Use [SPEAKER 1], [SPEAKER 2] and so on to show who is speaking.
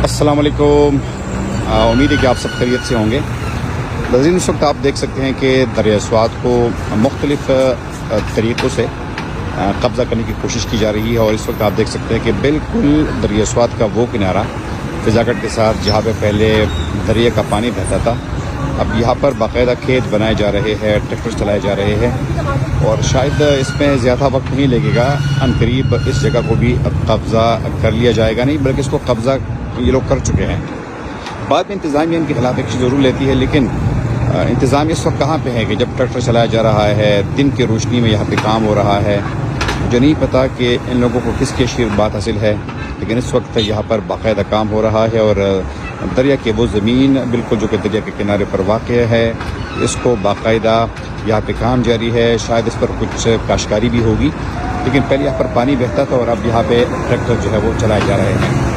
[SPEAKER 1] अस्सलाम वालेकुम। उम्मीद है कि आप सब खैरियत से होंगे। नाज़रीन, इस वक्त आप देख सकते हैं कि दरिया स्वात को मुख्तलिफ़ तरीक़ों से कब्ज़ा करने की कोशिश की जा रही है और इस वक्त आप देख सकते हैं कि बिल्कुल दरिया स्वात का वो किनारा फिज़ाकत के साथ जहाँ पे पहले दरिया का पानी बहता था, अब यहाँ पर बाकायदा खेत बनाए जा रहे हैं, ट्रैक्टर चलाए जा रहे हैं और शायद इसमें ज़्यादा वक्त नहीं लगेगा। अनकरीब इस जगह को भी अब कब्ज़ा कर लिया जाएगा, नहीं बल्कि इसको कब्ज़ा ये लोग कर चुके हैं। बाद में इंतज़ामिया इनके खिलाफ एक्शन ज़रूर लेती है, लेकिन इंतज़ामिया इस वक्त कहाँ पे है कि जब ट्रैक्टर चलाया जा रहा है, दिन की रोशनी में यहाँ पे काम हो रहा है। मुझे नहीं पता कि इन लोगों को किसकी आशीर्वाद हासिल है, लेकिन इस वक्त यहाँ पर बाकायदा काम हो रहा है और दरिया की वो ज़मीन बिल्कुल जो कि दरिया के किनारे पर वाक़ है, इसको बाकायदा यहाँ पे काम जारी है। शायद इस पर कुछ काश्तकारी भी होगी, लेकिन पहले यहाँ पर पानी बहता था और अब यहाँ पे ट्रैक्टर जो है वो चलाए जा रहे हैं।